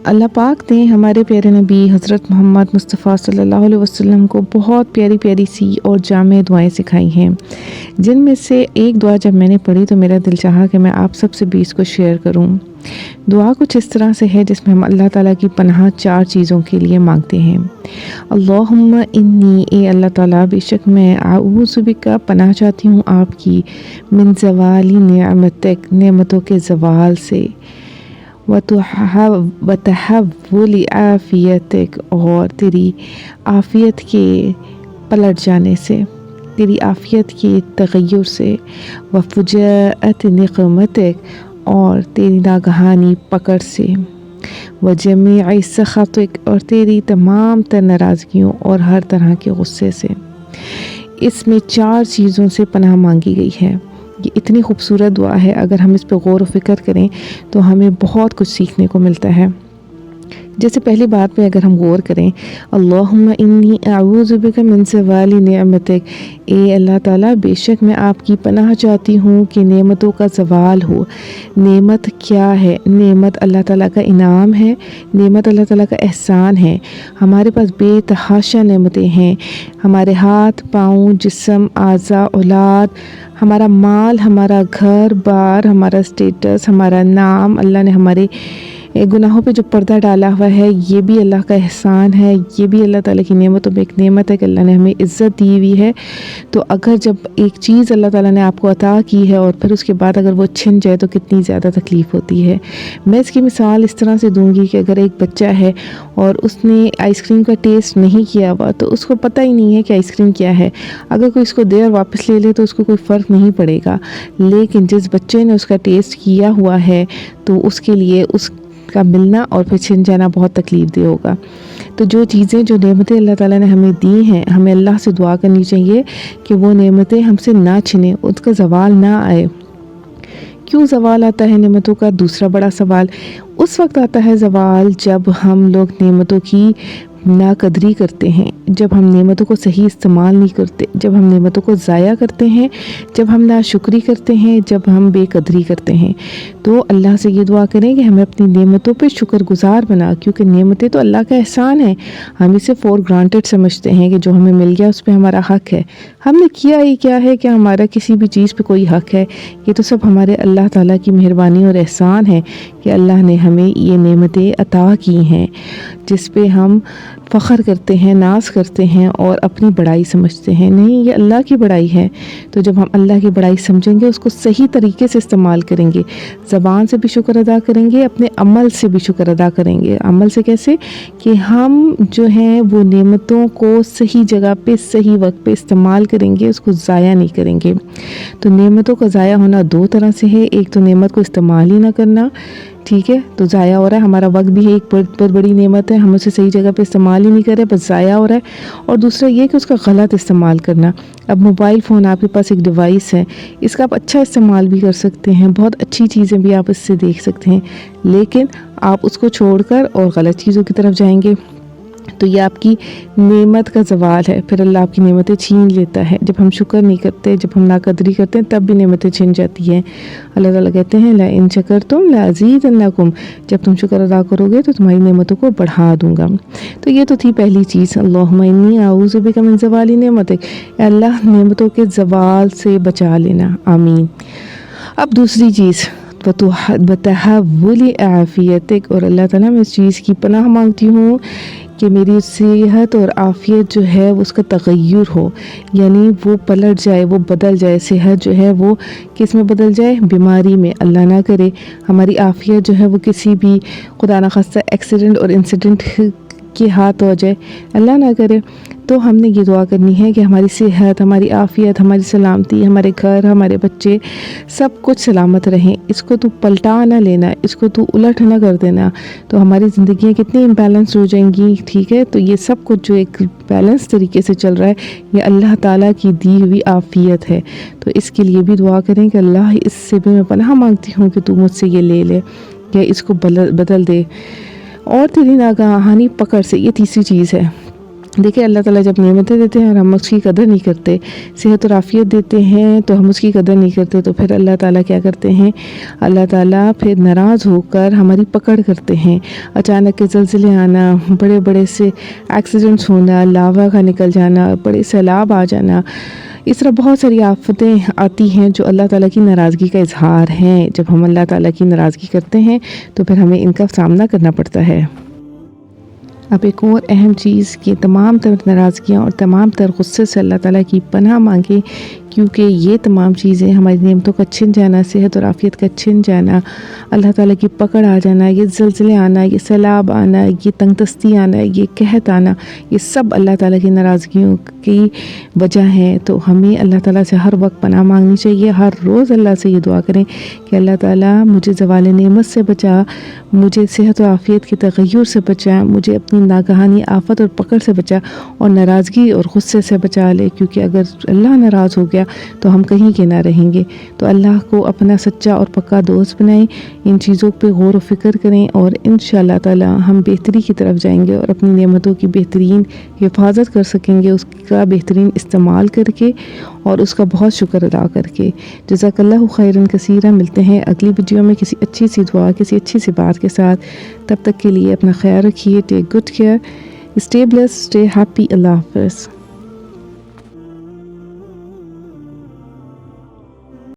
اللہ پاک نے ہمارے پیارے نبی حضرت محمد مصطفیٰ صلی اللہ علیہ وسلم کو بہت پیاری پیاری سی اور جامع دعائیں سکھائی ہیں، جن میں سے ایک دعا جب میں نے پڑھی تو میرا دل چاہا کہ میں آپ سب سے بھی اس کو شیئر کروں۔ دعا کچھ اس طرح سے ہے جس میں ہم اللہ تعالیٰ کی پناہ 4 چیزوں کے لیے مانگتے ہیں۔ اللہم انی، اے اللہ تعالیٰ بے شک میں اعوذ بکا پناہ چاہتی ہوں آپ کی، من زوال نعمتک نعمتوں کے زوال سے، وتحول عافیتک اور تیری عافیت کے پلٹ جانے سے، تیری عافیت کے تغیر سے، وفجاءت نقمتک اور تیری ناگہانی پکڑ سے، وجمیع سخطک اور تیری تمام تر ناراضگیوں اور ہر طرح کے غصے سے۔ اس میں 4 چیزوں سے پناہ مانگی گئی ہے۔ یہ اتنی خوبصورت دعا ہے، اگر ہم اس پہ غور و فکر کریں تو ہمیں بہت کچھ سیکھنے کو ملتا ہے۔ جیسے پہلی بات پہ اگر ہم غور کریں، اللہم انی اعوذ بک من زوال نعمتک، اے اللہ تعالیٰ بے شک میں آپ کی پناہ چاہتی ہوں کہ نعمتوں کا زوال ہو۔ نعمت کیا ہے؟ نعمت اللہ تعالیٰ کا انعام ہے، نعمت اللہ تعالیٰ کا احسان ہے۔ ہمارے پاس بے تحاشا نعمتیں ہیں، ہمارے ہاتھ، پاؤں، جسم، اعضاء، اولاد، ہمارا مال، ہمارا گھر بار، ہمارا اسٹیٹس، ہمارا نام، اللہ نے ہمارے گناہوں پہ جو پردہ ڈالا ہوا ہے یہ بھی اللہ کا احسان ہے، یہ بھی اللہ تعالیٰ کی نعمتوں میں ایک نعمت ہے کہ اللہ نے ہمیں عزت دی ہوئی ہے۔ تو اگر جب ایک چیز اللہ تعالیٰ نے آپ کو عطا کی ہے اور پھر اس کے بعد اگر وہ چھن جائے تو کتنی زیادہ تکلیف ہوتی ہے۔ میں اس کی مثال اس طرح سے دوں گی کہ اگر ایک بچہ ہے اور اس نے آئس کریم کا ٹیسٹ نہیں کیا ہوا تو اس کو پتہ ہی نہیں ہے کہ آئس کریم کیا ہے، اگر کوئی اس کو دے اور واپس لے لے تو اس کو کوئی فرق نہیں پڑے گا، لیکن جس بچے نے اس کا ٹیسٹ کیا ہوا ہے تو اس کے لیے اس کا ملنا اور پھر چھن جانا بہت تکلیف دہ ہوگا۔ تو جو چیزیں، جو نعمتیں اللہ تعالیٰ نے ہمیں دی ہیں، ہمیں اللہ سے دعا کرنی چاہیے کہ وہ نعمتیں ہم سے نہ چھنیں، اس کا زوال نہ آئے۔ کیوں زوال آتا ہے نعمتوں کا؟ دوسرا بڑا سوال اس وقت آتا ہے زوال جب ہم لوگ نعمتوں کی ناقدری کرتے ہیں، جب ہم نعمتوں کو صحیح استعمال نہیں کرتے، جب ہم نعمتوں کو ضائع کرتے ہیں، جب ہم ناشکری کرتے ہیں، جب ہم بے قدری کرتے ہیں۔ تو اللہ سے یہ دعا کریں کہ ہمیں اپنی نعمتوں پہ شکر گزار بنا، کیونکہ نعمتیں تو اللہ کا احسان ہے، ہم اسے فور گرانٹیڈ سمجھتے ہیں کہ جو ہمیں مل گیا اس پہ ہمارا حق ہے۔ ہم نے کیا ہی کیا ہے کہ ہمارا کسی بھی چیز پہ کوئی حق ہے؟ یہ تو سب ہمارے اللہ تعالیٰ کی مہربانی اور احسان ہے کہ اللہ نے ہمیں یہ نعمتیں عطا کی ہیں، جس پہ ہم فخر کرتے ہیں، ناز کرتے ہیں اور اپنی بڑائی سمجھتے ہیں۔ نہیں، یہ اللہ کی بڑائی ہے۔ تو جب ہم اللہ کی بڑائی سمجھیں گے، اس کو صحیح طریقے سے استعمال کریں گے، زبان سے بھی شکر ادا کریں گے، اپنے عمل سے بھی شکر ادا کریں گے۔ عمل سے کیسے؟ کہ ہم جو ہیں وہ نعمتوں کو صحیح جگہ پہ صحیح وقت پہ استعمال کریں گے، اس کو ضائع نہیں کریں گے۔ تو نعمتوں کا ضائع ہونا 2 طرح سے ہے، ایک تو نعمت کو استعمال ہی نہ کرنا، ٹھیک ہے، تو ضائع ہو رہا ہے، ہمارا وقت بھی ایک بہت بڑی نعمت ہے، ہم اسے صحیح جگہ پہ استعمال ہی نہیں کر رہے، بس ضائع ہو رہا ہے۔ اور دوسرا یہ کہ اس کا غلط استعمال کرنا۔ اب موبائل فون آپ کے پاس ایک ڈیوائس ہے، اس کا آپ اچھا استعمال بھی کر سکتے ہیں، بہت اچھی چیزیں بھی آپ اس سے دیکھ سکتے ہیں، لیکن آپ اس کو چھوڑ کر اور غلط چیزوں کی طرف جائیں گے تو یہ آپ کی نعمت کا زوال ہے، پھر اللہ آپ کی نعمتیں چھین لیتا ہے۔ جب ہم شکر نہیں کرتے، جب ہم ناقدری کرتے ہیں، تب بھی نعمتیں چھن جاتی ہیں۔ اللہ تعالیٰ کہتے ہیں لَئِن شَكَرْتُمْ لَأَزِيدَنَّكُمْ، جب تم شکر ادا کرو گے تو تمہاری نعمتوں کو بڑھا دوں گا۔ تو یہ تو تھی پہلی چیز، اللہم انی اعوذ بک من زوال نعمتک، اے اللہ نعمتوں کے زوال سے بچا لینا، آمین۔ اب دوسری چیز، وتحول عافیتک، اور اللہ تعالیٰ میں اس چیز کی پناہ مانگتی ہوں کہ میری صحت اور عافیت جو ہے اس کا تغیر ہو، یعنی وہ پلٹ جائے، وہ بدل جائے۔ صحت جو ہے وہ کس میں بدل جائے؟ بیماری میں، اللہ نہ کرے۔ ہماری عافیت جو ہے وہ کسی بھی خدا نخواستہ ایکسیڈنٹ اور انسیڈنٹ کے ہاتھ ہو جائے، اللہ نہ کرے۔ تو ہم نے یہ دعا کرنی ہے کہ ہماری صحت، ہماری عافیت، ہماری سلامتی، ہمارے گھر، ہمارے بچے سب کچھ سلامت رہیں۔ اس کو تو پلٹا نہ لینا، اس کو تو الٹ نہ کر دینا، تو ہماری زندگیاں کتنی امبیلنس ہو جائیں گی، ٹھیک ہے۔ تو یہ سب کچھ جو ایک بیلنس طریقے سے چل رہا ہے، یہ اللہ تعالیٰ کی دی ہوئی عافیت ہے۔ تو اس کے لیے بھی دعا کریں کہ اللہ اس سے بھی میں پناہ مانگتی ہوں کہ تو مجھ سے یہ لے لے یا اس کو بدل دے، اور تیری ناگہانی پکڑ سے، یہ تیسری چیز ہے دیکھیں اللہ تعالیٰ جب نعمتیں دیتے ہیں اور ہم اس کی قدر نہیں کرتے، صحت اور عافیت دیتے ہیں تو ہم اس کی قدر نہیں کرتے، تو پھر اللہ تعالیٰ کیا کرتے ہیں، اللہ تعالیٰ پھر ناراض ہو کر ہماری پکڑ کرتے ہیں۔ اچانک کے زلزلے آنا، بڑے بڑے سے ایکسیڈنٹس ہونا، لاوا کا نکل جانا، بڑے سیلاب آ جانا، اس طرح بہت ساری آفتیں آتی ہیں جو اللہ تعالیٰ کی ناراضگی کا اظہار ہیں۔ جب ہم اللہ تعالیٰ کی ناراضگی کرتے ہیں تو پھر ہمیں ان کا سامنا کرنا پڑتا ہے۔ اب ایک اور اہم چیز کہ تمام تر ناراضگیاں اور تمام تر غصے سے اللہ تعالیٰ کی پناہ مانگیں، کیونکہ یہ تمام چیزیں ہماری نعمتوں کا چھن جانا، صحت اور عافیت کا چھن جانا، اللہ تعالیٰ کی پکڑ آ جانا، یہ زلزلے آنا، یہ سیلاب آنا، یہ تنگ دستی آنا، یہ قحط آنا، یہ سب اللہ تعالیٰ کی ناراضگیوں کی وجہ ہیں۔ تو ہمیں اللہ تعالیٰ سے ہر وقت پناہ مانگنی چاہیے، ہر روز اللہ سے یہ دعا کریں کہ اللہ تعالیٰ مجھے زوال نعمت سے بچا، مجھے صحت و عافیت کے تغیر سے بچا، مجھے اپنی ناگہانی آفت اور پکڑ سے بچا، اور ناراضگی اور غصے سے بچا لے، کیونکہ اگر اللہ ناراض ہو گیا تو ہم کہیں کے نہ رہیں گے۔ تو اللہ کو اپنا سچا اور پکا دوست بنائیں، ان چیزوں پہ غور و فکر کریں، اور انشاءاللہ تعالی ہم بہتری کی طرف جائیں گے اور اپنی نعمتوں کی بہترین حفاظت کر سکیں گے، اس کا بہترین استعمال کر کے اور اس کا بہت شکر ادا کر کے۔ جزاک اللہ خیرن کثیرا۔ ملتے ہیں اگلی ویڈیو میں کسی اچھی سی دعا، کسی اچھی سی بات کے ساتھ۔ تب تک کے لیے اپنا خیال رکھیے، take good care, stay blessed, stay happy. اللہ حافظ۔